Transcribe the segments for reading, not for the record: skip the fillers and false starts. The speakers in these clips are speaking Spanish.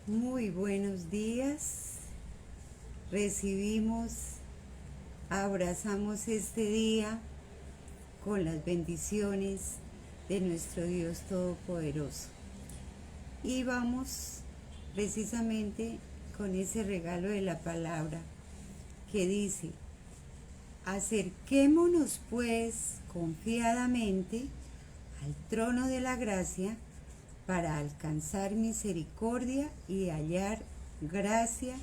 Muy buenos días. Recibimos, abrazamos este día con las bendiciones de nuestro Dios Todopoderoso. Y vamos precisamente con ese regalo de la palabra que dice: acerquémonos pues confiadamente al trono de la gracia para alcanzar misericordia y hallar gracia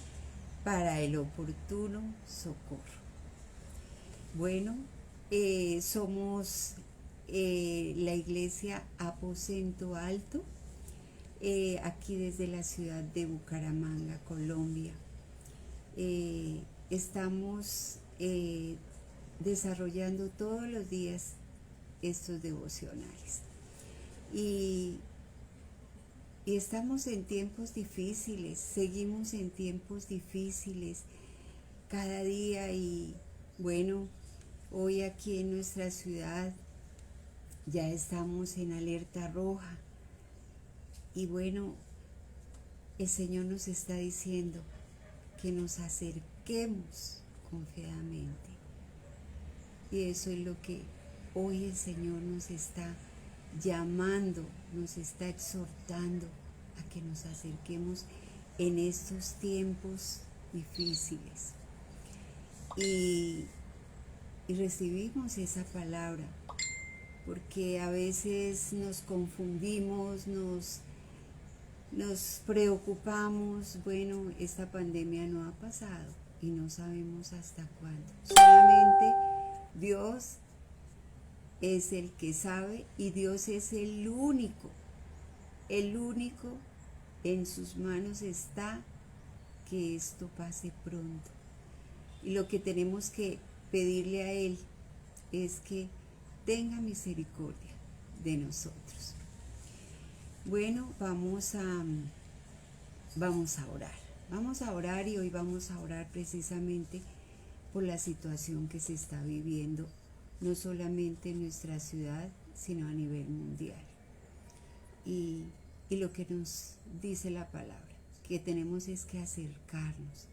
para el oportuno socorro. Bueno, somos la iglesia Aposento Alto, aquí desde la ciudad de Bucaramanga, Colombia. Estamos desarrollando todos los días estos devocionales. Y estamos en tiempos difíciles, seguimos en tiempos difíciles cada día. Y bueno, hoy aquí en nuestra ciudad ya estamos en alerta roja. Y bueno, el Señor nos está diciendo que nos acerquemos confiadamente. Y eso es lo que hoy el Señor nos está llamando, nos está exhortando a que nos acerquemos en estos tiempos difíciles. Y recibimos esa palabra, porque a veces nos confundimos, nos preocupamos. Bueno, esta pandemia no ha pasado y no sabemos hasta cuándo. Solamente Dios es el que sabe, y Dios es el único en sus manos está que esto pase pronto. Y lo que tenemos que pedirle a Él es que tenga misericordia de nosotros. Bueno, vamos a orar. Vamos a orar, y hoy vamos a orar precisamente por la situación que se está viviendo, no solamente en nuestra ciudad, sino a nivel mundial. Y lo que nos dice la palabra, que tenemos es que acercarnos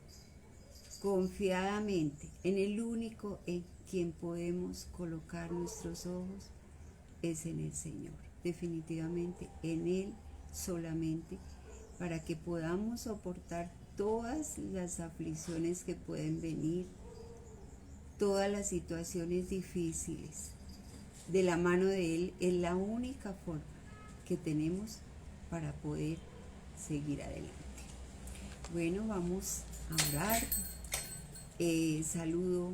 confiadamente en el único en quien podemos colocar nuestros ojos, es en el Señor. Definitivamente en Él solamente, para que podamos soportar todas las aflicciones que pueden venir, todas las situaciones difíciles. De la mano de Él es la única forma que tenemos para poder seguir adelante. Bueno, vamos a orar. Saludo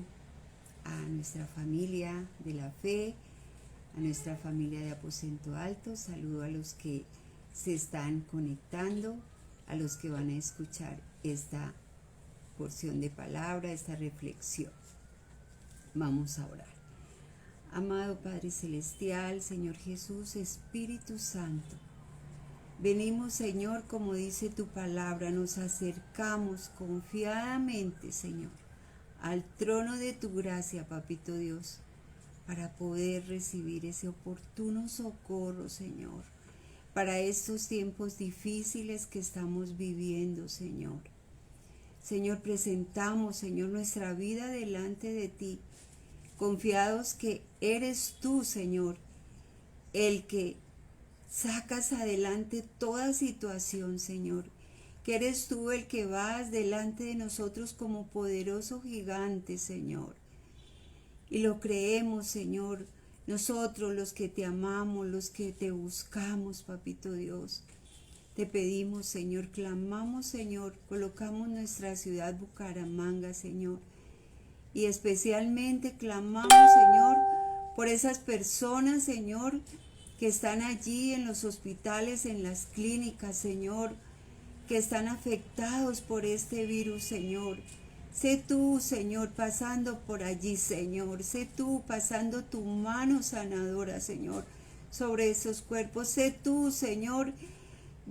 a nuestra familia de la fe, a nuestra familia de Aposento Alto. Saludo a los que se están conectando, a los que van a escuchar esta porción de palabra, esta reflexión. Vamos a orar. Amado Padre Celestial, Señor Jesús, Espíritu Santo, venimos, Señor, como dice tu palabra, nos acercamos confiadamente, Señor, al trono de tu gracia, Papito Dios, para poder recibir ese oportuno socorro, Señor, para estos tiempos difíciles que estamos viviendo, Señor. Señor, presentamos, Señor, nuestra vida delante de ti, confiados que eres tú, Señor, el que sacas adelante toda situación, Señor, que eres tú el que vas delante de nosotros como poderoso gigante, Señor. Y lo creemos, Señor, nosotros los que te amamos, los que te buscamos, Papito Dios. Te pedimos, Señor, clamamos, Señor, colocamos nuestra ciudad Bucaramanga, Señor. Y especialmente clamamos, Señor, por esas personas, Señor, que están allí en los hospitales, en las clínicas, Señor, que están afectados por este virus, Señor. Sé tú, Señor, pasando por allí, Señor. Sé tú pasando tu mano sanadora, Señor, sobre esos cuerpos. Sé tú, Señor,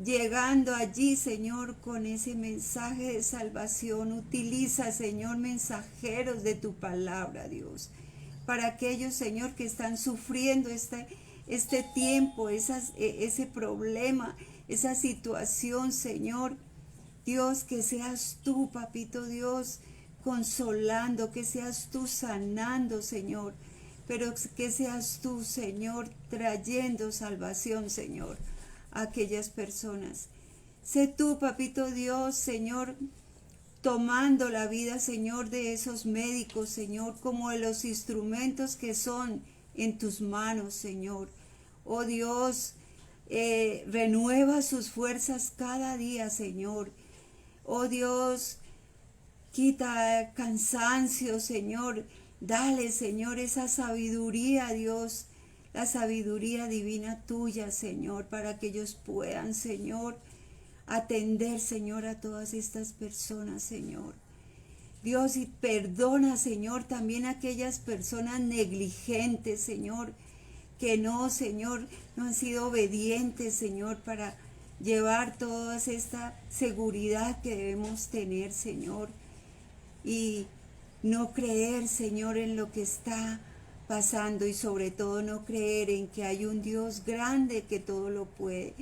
llegando allí, Señor, con ese mensaje de salvación. Utiliza, Señor, mensajeros de tu palabra, Dios, para aquellos, Señor, que están sufriendo este tiempo, ese problema, esa situación, Señor, Dios, que seas tú, papito Dios, consolando, que seas tú sanando, Señor, pero que seas tú, Señor, trayendo salvación, Señor, a aquellas personas. Sé tú, papito Dios, Señor, tomando la vida, Señor, de esos médicos, Señor, como de los instrumentos que son en tus manos, Señor. Oh Dios, renueva sus fuerzas cada día, Señor. Oh Dios, quita cansancio, Señor. Dale, Señor, esa sabiduría, Dios, la sabiduría divina tuya, Señor, para que ellos puedan, Señor, atender, Señor, a todas estas personas, Señor. Dios, y perdona, Señor, también a aquellas personas negligentes, Señor, que no, Señor, no han sido obedientes, Señor, para llevar toda esta seguridad que debemos tener, Señor, y no creer, Señor, en lo que está pasando, y sobre todo no creer en que hay un Dios grande que todo lo puede,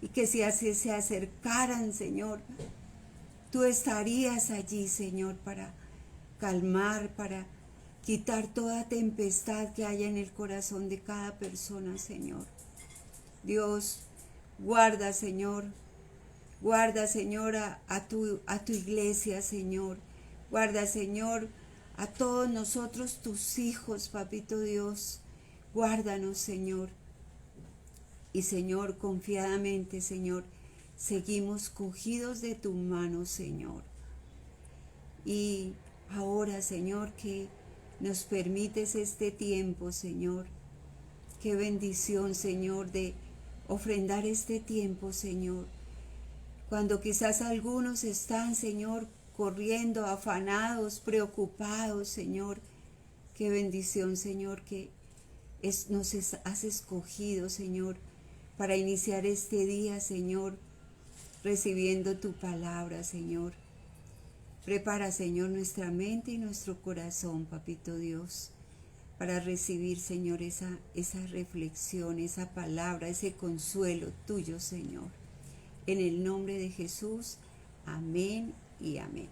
y que si así se acercaran, Señor, tú estarías allí, Señor, para calmar, para quitar toda tempestad que haya en el corazón de cada persona, Señor. Dios, guarda, Señor, a tu iglesia, Señor. Guarda, Señor, a todos nosotros, tus hijos, papito Dios. Guárdanos, Señor. Y, Señor, confiadamente, Señor, seguimos cogidos de tu mano, Señor. Y ahora, Señor, que nos permites este tiempo, Señor. Qué bendición, Señor, de ofrendar este tiempo, Señor. Cuando quizás algunos están, Señor, corriendo, afanados, preocupados, Señor. Qué bendición, Señor, que nos has escogido, Señor, para iniciar este día, Señor, recibiendo tu palabra, Señor. Prepara, Señor, nuestra mente y nuestro corazón, papito Dios, para recibir, Señor, esa reflexión, esa palabra, ese consuelo tuyo, Señor. En el nombre de Jesús, amén y amén.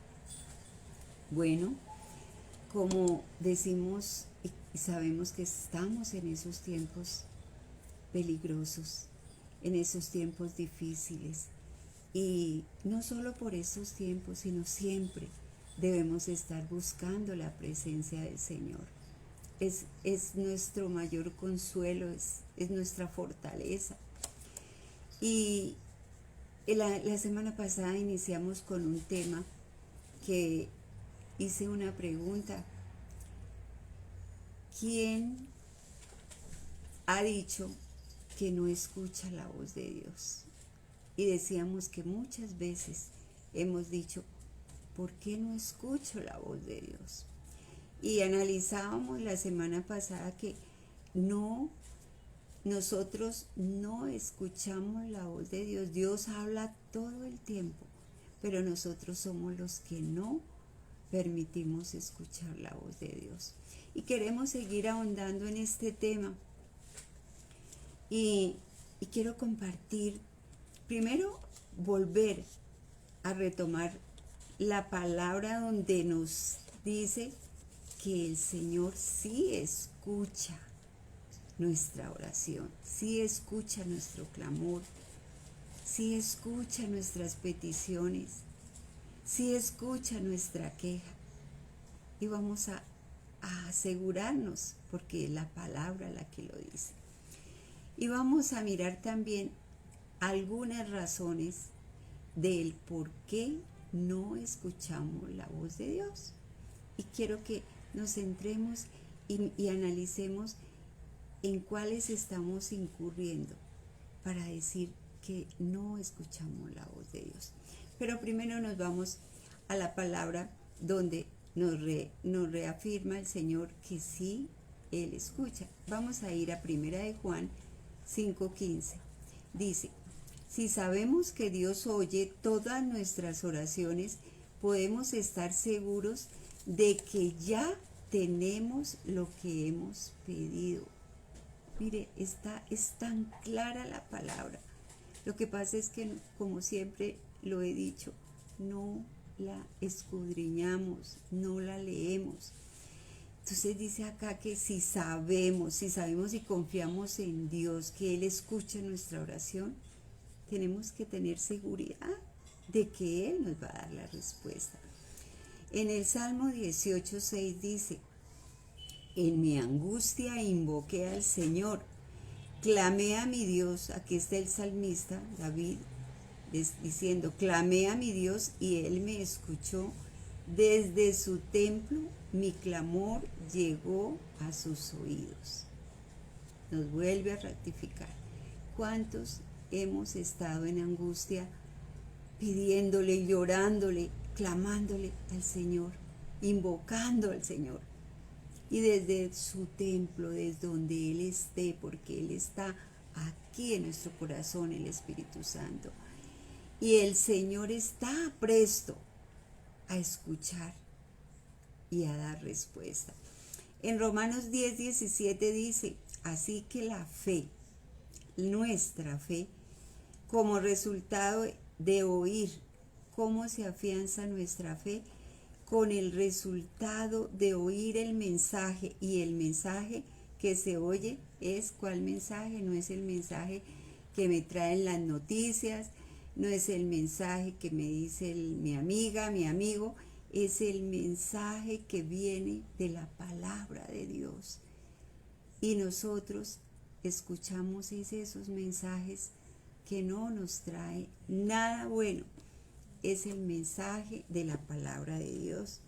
Bueno, como decimos y sabemos que estamos en esos tiempos peligrosos, en esos tiempos difíciles, y no solo por esos tiempos, sino siempre debemos estar buscando la presencia del Señor. Es nuestro mayor consuelo, es nuestra fortaleza. Y la semana pasada iniciamos con un tema que hice una pregunta. ¿Quién ha dicho que no escucha la voz de Dios? Y decíamos que muchas veces hemos dicho, ¿por qué no escucho la voz de Dios? Y analizábamos la semana pasada que nosotros no escuchamos la voz de Dios. Dios habla todo el tiempo, pero nosotros somos los que no permitimos escuchar la voz de Dios. Y queremos seguir ahondando en este tema. Y quiero compartir, primero, volver a retomar la palabra donde nos dice que el Señor sí escucha nuestra oración, sí escucha nuestro clamor, sí escucha nuestras peticiones, sí escucha nuestra queja. Y vamos a asegurarnos, porque es la palabra la que lo dice. Y vamos a mirar también algunas razones del por qué no escuchamos la voz de Dios. Y quiero que nos centremos y analicemos en cuáles estamos incurriendo para decir que no escuchamos la voz de Dios. Pero primero nos vamos a la palabra donde nos reafirma el Señor que sí, Él escucha. Vamos a ir a 1 de Juan 5:15. Dice, si sabemos que Dios oye todas nuestras oraciones, podemos estar seguros de que ya tenemos lo que hemos pedido. Mire, es tan clara la palabra. Lo que pasa es que, como siempre lo he dicho, no la escudriñamos, no la leemos. Entonces dice acá que si sabemos y confiamos en Dios, que Él escucha nuestra oración, tenemos que tener seguridad de que Él nos va a dar la respuesta. En el Salmo 18:6 dice: en mi angustia invoqué al Señor, clamé a mi Dios. Aquí está el salmista David diciendo: clamé a mi Dios y Él me escuchó. Desde su templo mi clamor llegó a sus oídos. Nos vuelve a ratificar. ¿Cuántos hemos estado en angustia pidiéndole, llorándole, clamándole al Señor, invocando al Señor? Y desde su templo, desde donde Él esté, porque Él está aquí en nuestro corazón, el Espíritu Santo. Y el Señor está presto a escuchar y a dar respuesta. En Romanos 10:17 dice: así que la fe, nuestra fe, como resultado de oír. ¿Cómo se afianza nuestra fe? Con el resultado de oír el mensaje. Y el mensaje que se oye es, ¿cuál mensaje? No es el mensaje que me traen las noticias, no es el mensaje que me dice mi amiga, mi amigo, es el mensaje que viene de la palabra de Dios. Y nosotros escuchamos esos mensajes que no nos trae nada bueno. Es el mensaje de la palabra de Dios.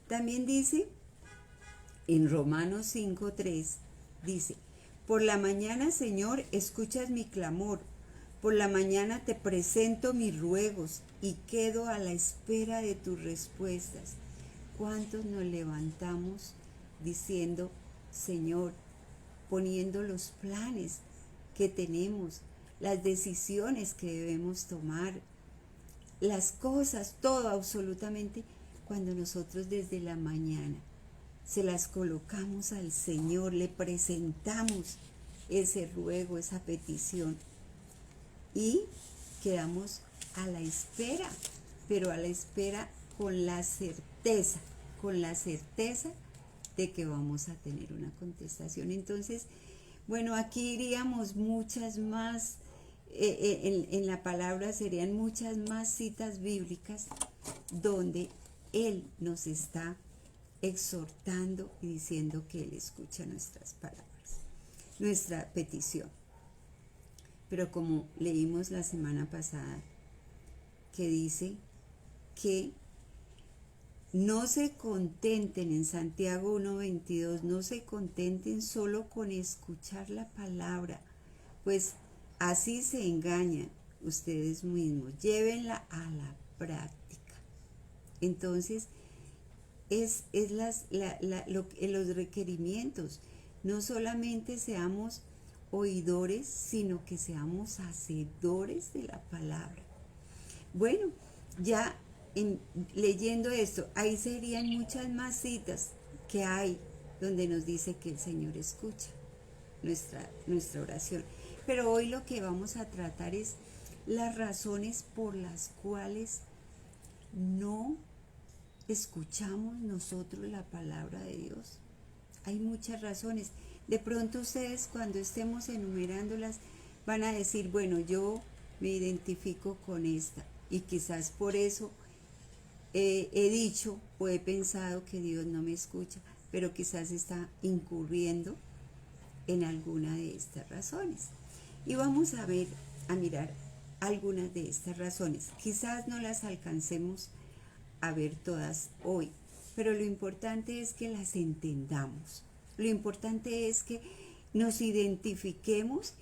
También dice en Romanos 5:3, dice: por la mañana, Señor, escuchas mi clamor. Por la mañana te presento mis ruegos y quedo a la espera de tus respuestas. ¿Cuántos nos levantamos diciendo: Señor, poniendo los planes que tenemos, las decisiones que debemos tomar, las cosas, todo absolutamente, cuando nosotros desde la mañana se las colocamos al Señor, le presentamos ese ruego, esa petición, y quedamos a la espera, pero a la espera con la certeza de que vamos a tener una contestación. Entonces, bueno, aquí iríamos muchas más, en la palabra serían muchas más citas bíblicas donde Él nos está exhortando y diciendo que Él escucha nuestras palabras, nuestra petición. Pero como leímos la semana pasada, que dice que no se contenten, en Santiago 1:22, no se contenten solo con escuchar la palabra, pues así se engañan ustedes mismos, llévenla a la práctica. Entonces, es los requerimientos, no solamente seamos oidores, sino que seamos hacedores de la palabra. Bueno, ya leyendo esto, ahí serían muchas más citas que hay donde nos dice que el Señor escucha nuestra oración. Pero hoy lo que vamos a tratar es las razones por las cuales no escuchamos nosotros la palabra de Dios. Hay muchas razones. De pronto ustedes, cuando estemos enumerándolas, van a decir: bueno, yo me identifico con esta, y quizás por eso he dicho o he pensado que Dios no me escucha, pero quizás está incurriendo en alguna de estas razones. Y vamos a mirar algunas de estas razones. Quizás no las alcancemos a ver todas hoy, pero lo importante es que las entendamos. Lo importante es que nos identifiquemos,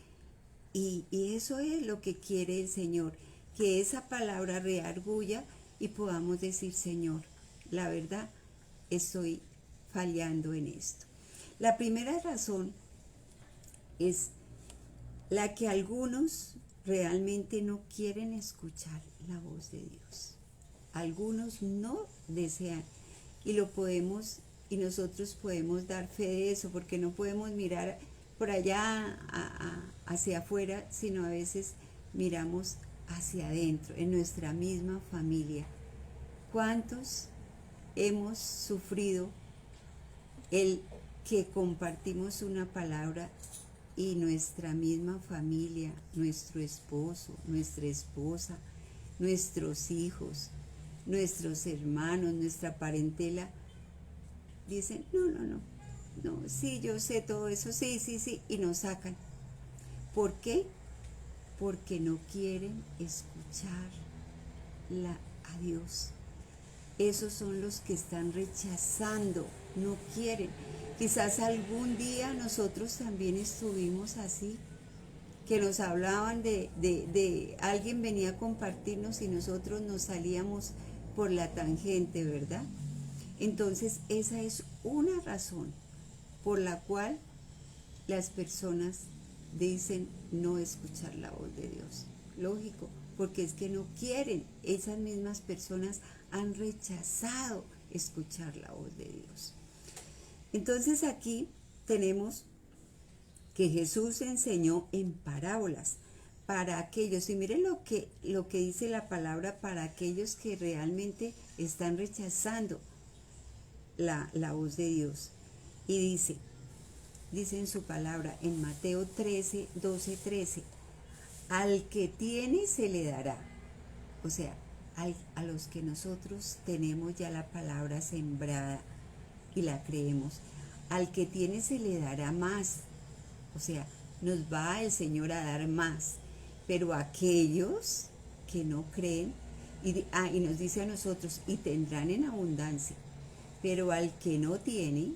y eso es lo que quiere el Señor, que esa palabra reargulla y podamos decir: Señor, la verdad, estoy fallando en esto. La primera razón es la que algunos realmente no quieren escuchar la voz de Dios. Algunos no desean, y nosotros podemos dar fe de eso, porque no podemos mirar por allá hacia afuera, sino a veces miramos hacia adentro, en nuestra misma familia. ¿Cuántos hemos sufrido el que compartimos una palabra y nuestra misma familia, nuestro esposo, nuestra esposa, nuestros hijos, nuestros hermanos, nuestra parentela, dicen, no, sí, yo sé todo eso, sí, y nos sacan? ¿Por qué? Porque no quieren escuchar a Dios. Esos son los que están rechazando, no quieren. Quizás algún día nosotros también estuvimos así, que nos hablaban de alguien venía a compartirnos y nosotros nos salíamos por la tangente, ¿verdad? Entonces esa es una razón por la cual las personas dicen no escuchar la voz de Dios. Lógico, porque es que no quieren. Esas mismas personas han rechazado escuchar la voz de Dios. Entonces aquí tenemos que Jesús enseñó en parábolas para aquellos, y miren lo que dice la palabra, para aquellos que realmente están rechazando la voz de Dios. Y dice en su palabra en Mateo 12:13, al que tiene se le dará. O sea, a los que nosotros tenemos ya la palabra sembrada y la creemos, al que tiene se le dará más. O sea, nos va el Señor a dar más. Pero aquellos que no creen, y nos dice a nosotros, y tendrán en abundancia. Pero al que no tiene,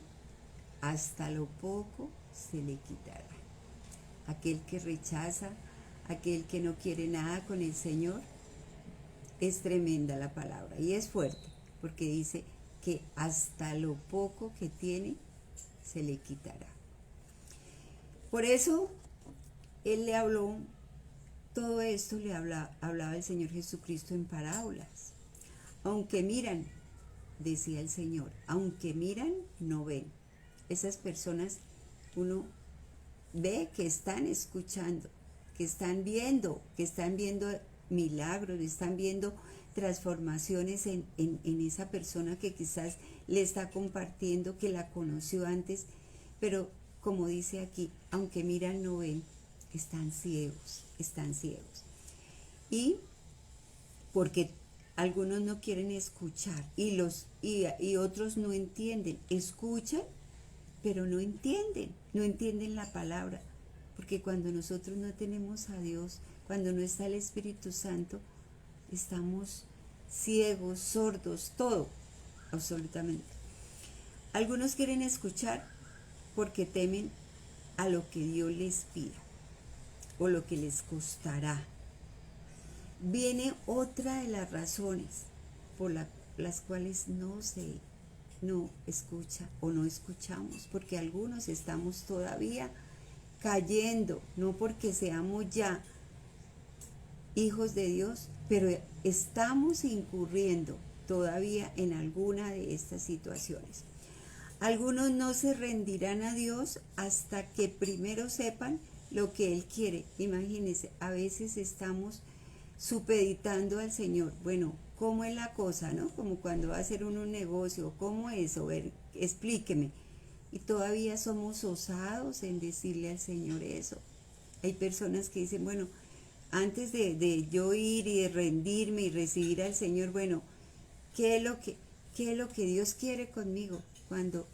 hasta lo poco se le quitará. Aquel que rechaza, aquel que no quiere nada con el Señor, es tremenda la palabra y es fuerte, porque dice que hasta lo poco que tiene se le quitará. Por eso Él le habló, todo esto le hablaba el Señor Jesucristo en parábolas. Aunque miran, decía el Señor, aunque miran, no ven. Esas personas, uno ve que están escuchando, que están viendo milagros, están viendo transformaciones en esa persona que quizás le está compartiendo, que la conoció antes, pero como dice aquí, aunque miran no ven, están ciegos. Y porque algunos no quieren escuchar y otros no entienden, escuchan, pero no entienden la palabra, porque cuando nosotros no tenemos a Dios, cuando no está el Espíritu Santo, estamos ciegos, sordos, todo, absolutamente. Algunos quieren escuchar porque temen a lo que Dios les pida o lo que les costará. Viene otra de las razones por las cuales no escucha o no escuchamos, porque algunos estamos todavía cayendo, no porque seamos ya hijos de Dios, pero estamos incurriendo todavía en alguna de estas situaciones. Algunos no se rendirán a Dios hasta que primero sepan lo que Él quiere. Imagínense, a veces estamos supeditando al Señor. Bueno, ¿cómo es la cosa, no? Como cuando va a hacer un negocio, ¿cómo es? O ver, explíqueme. Y todavía somos osados en decirle al Señor eso. Hay personas que dicen, bueno, antes de yo ir y de rendirme y recibir al Señor, bueno, ¿qué es lo que Dios quiere conmigo? Cuando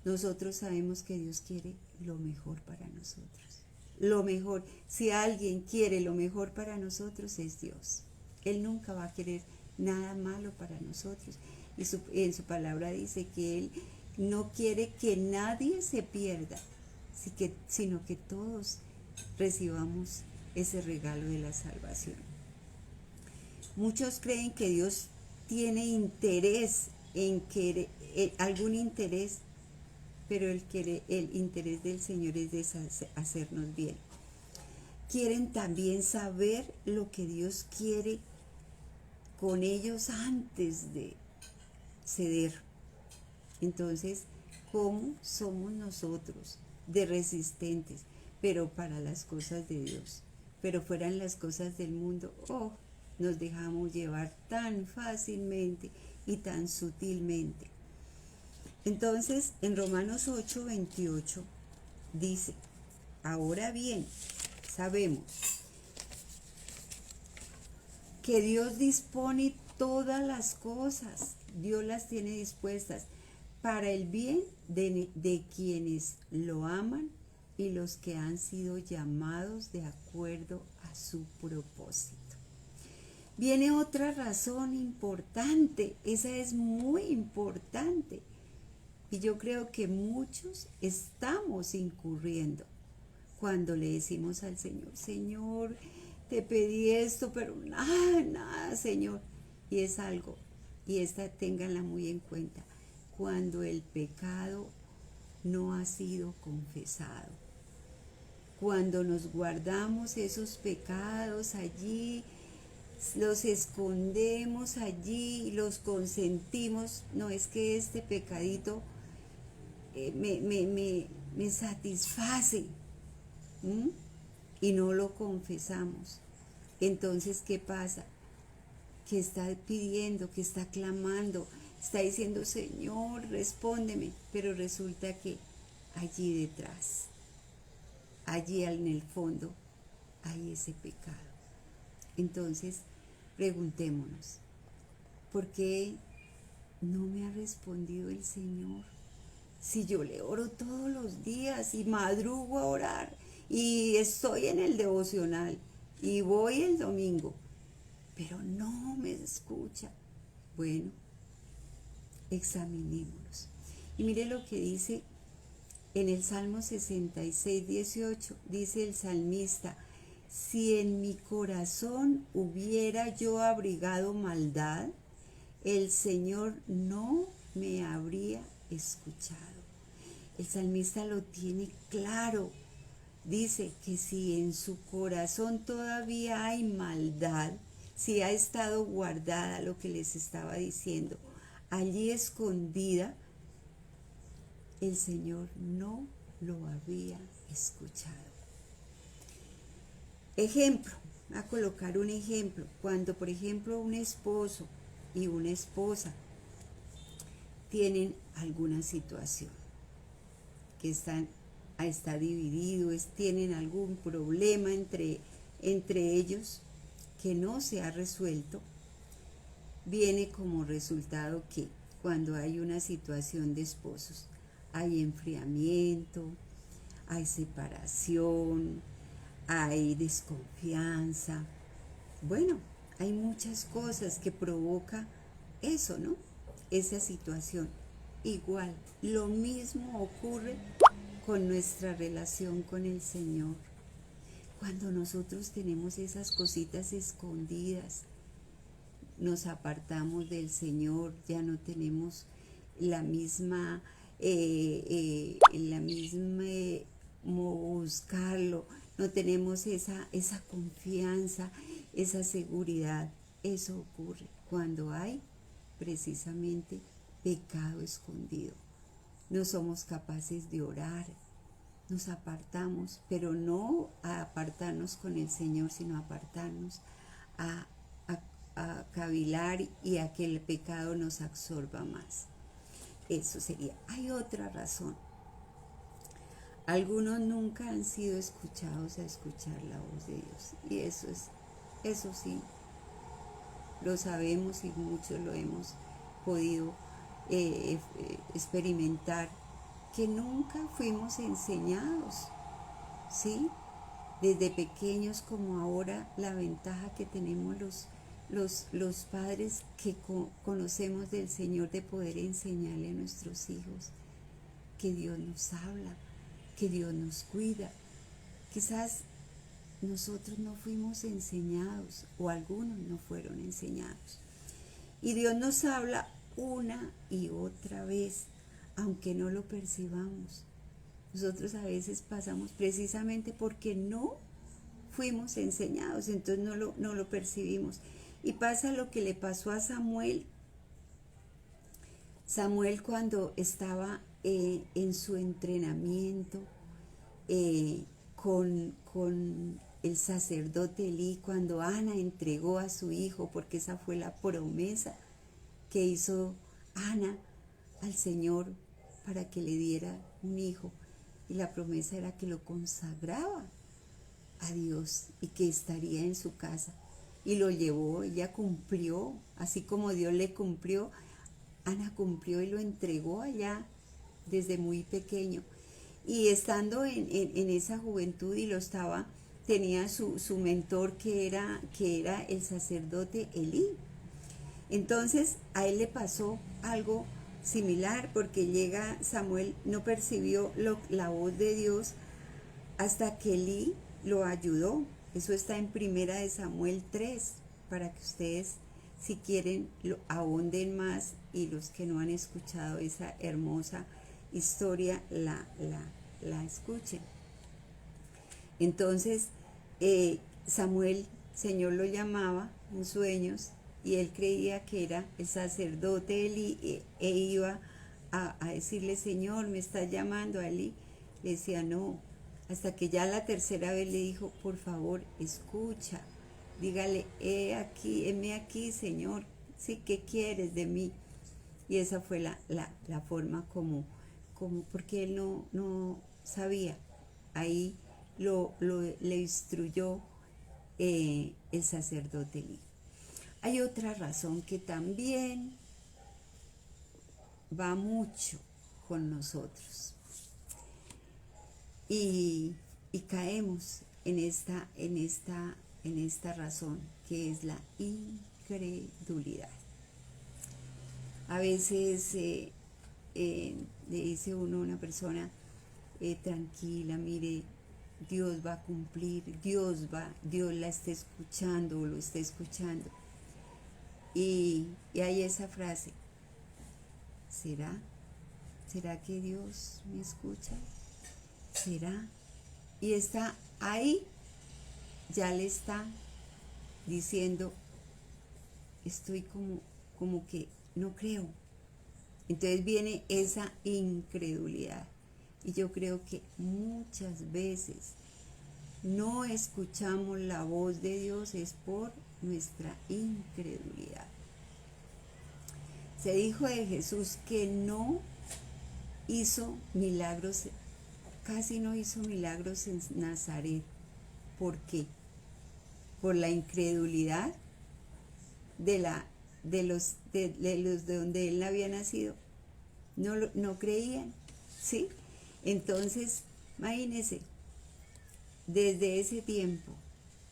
nosotros sabemos que Dios quiere lo mejor para nosotros. Lo mejor, si alguien quiere lo mejor para nosotros, es Dios. Él nunca va a querer nada malo para nosotros. Y en su palabra dice que Él no quiere que nadie se pierda, sino que todos recibamos ese regalo de la salvación. Muchos creen que Dios tiene interés algún interés, pero el interés del Señor es de hacernos bien. Quieren también saber lo que Dios quiere con ellos antes de ceder. Entonces, ¿cómo somos nosotros de resistentes? Pero para las cosas de Dios. Pero fueran las cosas del mundo, nos dejamos llevar tan fácilmente y tan sutilmente. Entonces, en Romanos 8:28 dice, ahora bien, sabemos que Dios dispone todas las cosas, Dios las tiene dispuestas para el bien de quienes lo aman y los que han sido llamados de acuerdo a su propósito. Viene otra razón importante, esa es muy importante, y yo creo que muchos estamos incurriendo cuando le decimos al Señor, Señor, te pedí esto, pero nada, Señor. Y es algo, y esta ténganla muy en cuenta, cuando el pecado no ha sido confesado. Cuando nos guardamos esos pecados allí, los escondemos allí, los consentimos, no es que este pecadito me satisface, ¿m? Y no lo confesamos. Entonces, ¿qué pasa? Que está pidiendo, que está clamando, está diciendo, Señor, respóndeme, pero resulta que allí detrás, allí en el fondo, hay ese pecado. Entonces, preguntémonos, ¿por qué no me ha respondido el Señor? Si yo le oro todos los días y madrugo a orar y estoy en el devocional y voy el domingo, pero no me escucha. Bueno, examinémonos. Y mire lo que dice en el Salmo 66:18, dice el salmista, si en mi corazón hubiera yo abrigado maldad, el Señor no me habría escuchado. El salmista lo tiene claro. Dice que si en su corazón todavía hay maldad, si ha estado guardada, lo que les estaba diciendo, allí escondida, el Señor no lo había escuchado. Ejemplo, voy a colocar un ejemplo. Cuando, por ejemplo, un esposo y una esposa tienen alguna situación que está dividido, tienen algún problema entre ellos que no se ha resuelto, viene como resultado que cuando hay una situación de esposos, hay enfriamiento, hay separación, hay desconfianza. Bueno, hay muchas cosas que provoca eso, ¿no? Esa situación. Igual, lo mismo ocurre con nuestra relación con el Señor. Cuando nosotros tenemos esas cositas escondidas, nos apartamos del Señor, ya no tenemos la misma buscarlo, no tenemos esa confianza, esa seguridad. Eso ocurre cuando hay precisamente pecado escondido. No somos capaces de orar, nos apartamos, pero no a apartarnos con el Señor, sino apartarnos a cavilar y a que el pecado nos absorba más. Eso sería. Hay otra razón. Algunos nunca han sido escuchados a escuchar la voz de Dios. Y eso sí, lo sabemos y muchos lo hemos podido experimentar, que nunca fuimos enseñados, ¿sí? Desde pequeños como ahora, la ventaja que tenemos los padres que conocemos del Señor, de poder enseñarle a nuestros hijos que Dios nos habla, que Dios nos cuida. Quizás nosotros no fuimos enseñados, o algunos no fueron enseñados. Y Dios nos habla una y otra vez, aunque no lo percibamos. Nosotros a veces pasamos precisamente porque no fuimos enseñados, entonces no lo percibimos. Y pasa lo que le pasó a Samuel. Samuel, cuando estaba en su entrenamiento con el sacerdote Elí, cuando Ana entregó a su hijo, porque esa fue la promesa que hizo Ana al Señor para que le diera un hijo. Y la promesa era que lo consagraba a Dios y que estaría en su casa. Y lo llevó, ella cumplió, así como Dios le cumplió, Ana cumplió y lo entregó allá desde muy pequeño. Y estando en esa juventud y tenía su mentor que era el sacerdote Elí. Entonces a él le pasó algo similar, porque llega Samuel, no percibió la voz de Dios hasta que Elí lo ayudó. Eso está en 1 Samuel 3, para que ustedes, si quieren, lo ahonden más, y los que no han escuchado esa hermosa historia la escuchen. Entonces Samuel, Señor lo llamaba en sueños, y él creía que era el sacerdote Elí, e iba a decirle: Señor, me estás llamando a Elí. Le decía: no, hasta que ya la tercera vez le dijo: por favor, escucha, dígale: heme aquí, Señor, sí, ¿qué quieres de mí? Y esa fue la forma como porque él no sabía. Ahí le instruyó el sacerdote Elí. Hay otra razón que también va mucho con nosotros, y caemos en esta razón, que es la incredulidad. A veces le dice uno a una persona: tranquila, mire, Dios va a cumplir, Dios la está escuchando o lo está escuchando. Y hay esa frase: ¿será que Dios me escucha? ¿Será? Y está ahí, ya le está diciendo: estoy como que no creo. Entonces viene esa incredulidad. Y yo creo que muchas veces no escuchamos la voz de Dios es por nuestra incredulidad. Se dijo de Jesús que no hizo milagros, casi no hizo milagros en Nazaret. ¿Por qué? Por la incredulidad de los de donde él había nacido. No creían, ¿sí? Entonces, imagínense, desde ese tiempo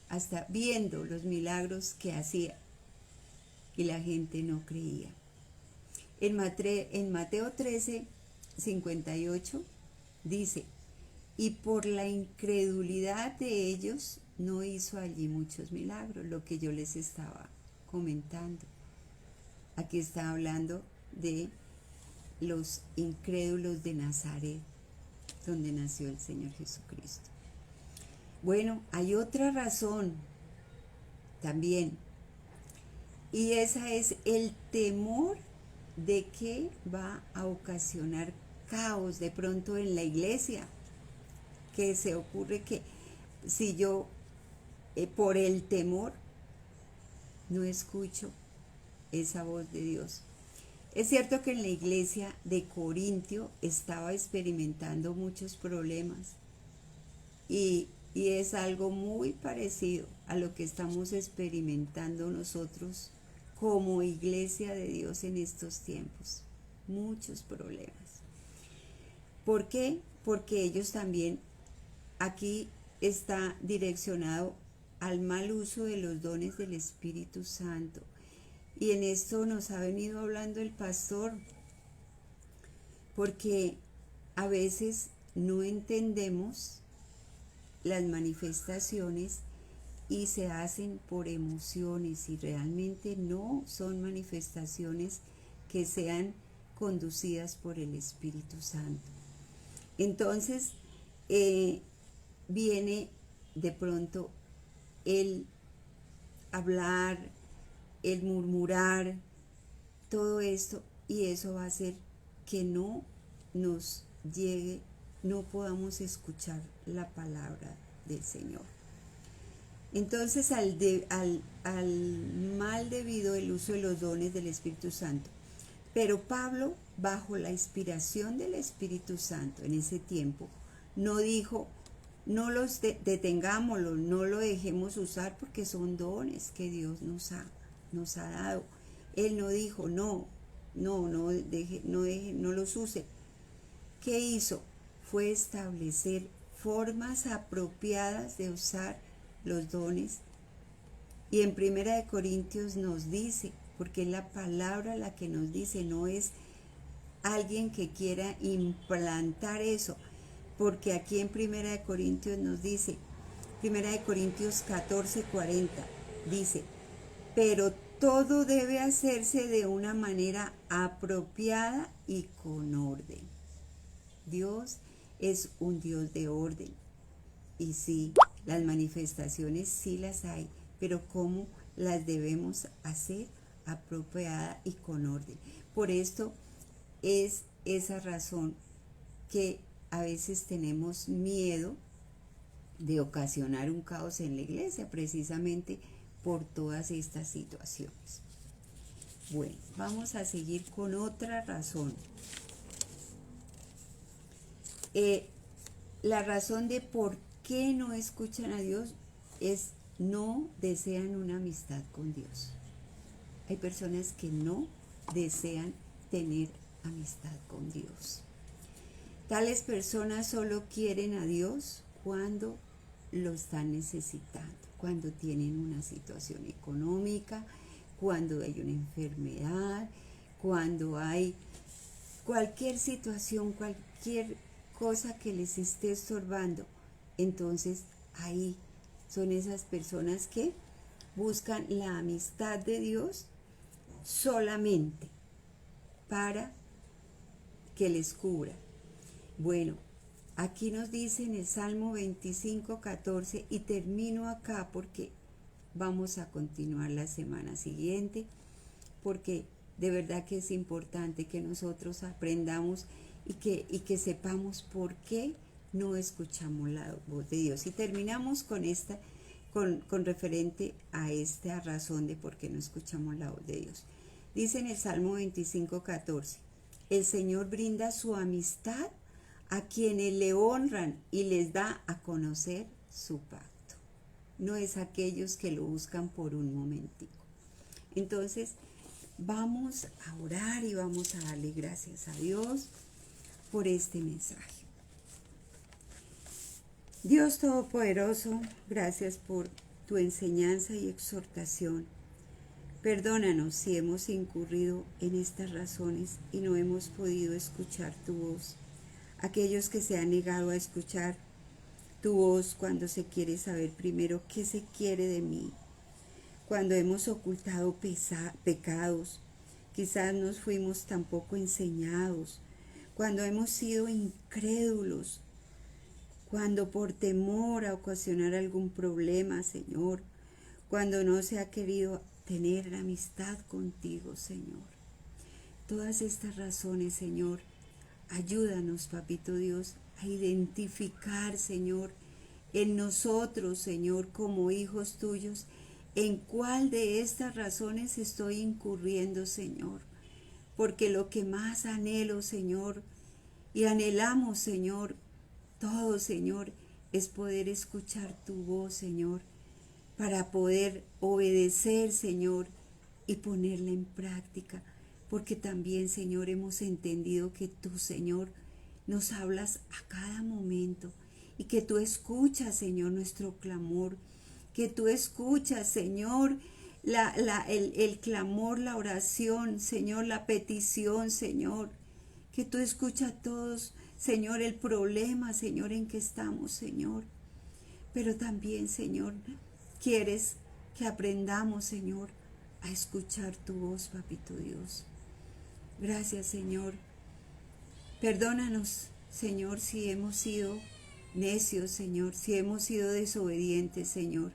hasta viendo los milagros que hacía, y la gente no creía. En Mateo 13:58 dice: y por la incredulidad de ellos no hizo allí muchos milagros, lo que yo les estaba comentando. Aquí está hablando de los incrédulos de Nazaret, donde nació el Señor Jesucristo. Bueno, hay otra razón también, y esa es el temor de que va a ocasionar caos de pronto en la iglesia, que se ocurre que si yo por el temor no escucho esa voz de Dios. Es cierto que en la iglesia de Corintio estaba experimentando muchos problemas, y es algo muy parecido a lo que estamos experimentando nosotros como iglesia de Dios en estos tiempos. Muchos problemas. ¿Por qué? Porque ellos también, aquí está direccionado al mal uso de los dones del Espíritu Santo. Y en esto nos ha venido hablando el pastor, porque a veces no entendemos las manifestaciones y se hacen por emociones, y realmente no son manifestaciones que sean conducidas por el Espíritu Santo. Entonces viene de pronto el hablar, el murmurar, todo esto, y eso va a hacer que no nos llegue, no podamos escuchar la palabra del Señor. Entonces, al mal debido el uso de los dones del Espíritu Santo. Pero Pablo, bajo la inspiración del Espíritu Santo en ese tiempo, no dijo, no los detengámoslos, no lo dejemos usar porque son dones que Dios nos ha dado. Él no dijo, no los use. ¿Qué hizo? Fue establecer formas apropiadas de usar los dones. Y en 1 Corintios nos dice, porque es la palabra la que nos dice, no es alguien que quiera implantar eso, porque aquí en 1 Corintios nos dice, 1 Corintios 14:40, dice, pero todo debe hacerse de una manera apropiada y con orden. Dios es un Dios de orden. Y sí, las manifestaciones sí las hay, pero ¿cómo las debemos hacer? Apropiada y con orden. Por esto es esa razón que a veces tenemos miedo de ocasionar un caos en la iglesia, precisamente por todas estas situaciones. Bueno, vamos a seguir con otra razón. La razón de por qué no escuchan a Dios es no desean una amistad con Dios. Hay personas que no desean tener amistad con Dios. Tales personas solo quieren a Dios cuando lo están necesitando, cuando tienen una situación económica, cuando hay una enfermedad, cuando hay cualquier situación, cualquier cosa que les esté estorbando. Entonces ahí son esas personas que buscan la amistad de Dios solamente para que les cubra. Bueno, aquí nos dice en el Salmo 25:14, y termino acá porque vamos a continuar la semana siguiente, porque de verdad que es importante que nosotros aprendamos y que sepamos por qué no escuchamos la voz de Dios. Y terminamos con esta, con referente a esta razón de por qué no escuchamos la voz de Dios. Dice en el Salmo 25:14, el Señor brinda su amistad a quienes le honran y les da a conocer su pacto. No es aquellos que lo buscan por un momentico. Entonces, vamos a orar y vamos a darle gracias a Dios por este mensaje. Dios Todopoderoso, gracias por tu enseñanza y exhortación. Perdónanos si hemos incurrido en estas razones y no hemos podido escuchar tu voz. Aquellos que se han negado a escuchar tu voz cuando se quiere saber primero qué se quiere de mí. Cuando hemos ocultado pecados, quizás nos fuimos tampoco enseñados. Cuando hemos sido incrédulos, cuando por temor a ocasionar algún problema, Señor, cuando no se ha querido tener amistad contigo, Señor. Todas estas razones, Señor, ayúdanos, Papito Dios, a identificar, Señor, en nosotros, Señor, como hijos tuyos, en cuál de estas razones estoy incurriendo, Señor. Porque lo que más anhelo, Señor, y anhelamos, Señor, todo, Señor, es poder escuchar tu voz, Señor, para poder obedecer, Señor, y ponerla en práctica. Porque también, Señor, hemos entendido que tú, Señor, nos hablas a cada momento y que tú escuchas, Señor, nuestro clamor, que tú escuchas, Señor, el clamor, la oración, Señor, la petición, Señor, que tú escuchas a todos, Señor, el problema, Señor, en que estamos, Señor. Pero también, Señor, quieres que aprendamos, Señor, a escuchar tu voz, Papito Dios. Gracias, Señor. Perdónanos, Señor, si hemos sido necios, Señor, si hemos sido desobedientes, Señor.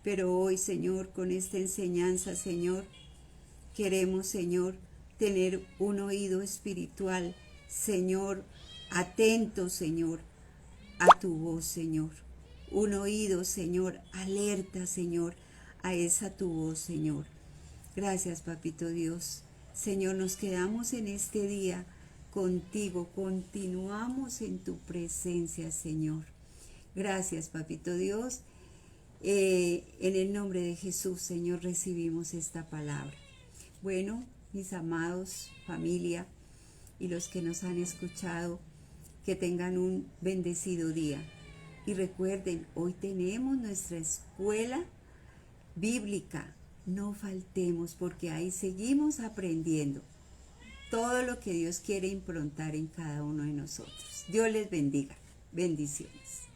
Pero hoy, Señor, con esta enseñanza, Señor, queremos, Señor, tener un oído espiritual, Señor, atento, Señor, a tu voz, Señor. un oído, Señor, alerta, Señor, a esa tu voz, Señor. Gracias, Papito Dios. Señor, nos quedamos en este día contigo, continuamos en tu presencia, Señor. Gracias, Papito Dios. En el nombre de Jesús, Señor, recibimos esta palabra. Bueno, mis amados, familia y los que nos han escuchado, que tengan un bendecido día. Y recuerden, hoy tenemos nuestra escuela bíblica. No faltemos porque ahí seguimos aprendiendo todo lo que Dios quiere improntar en cada uno de nosotros. Dios les bendiga. Bendiciones.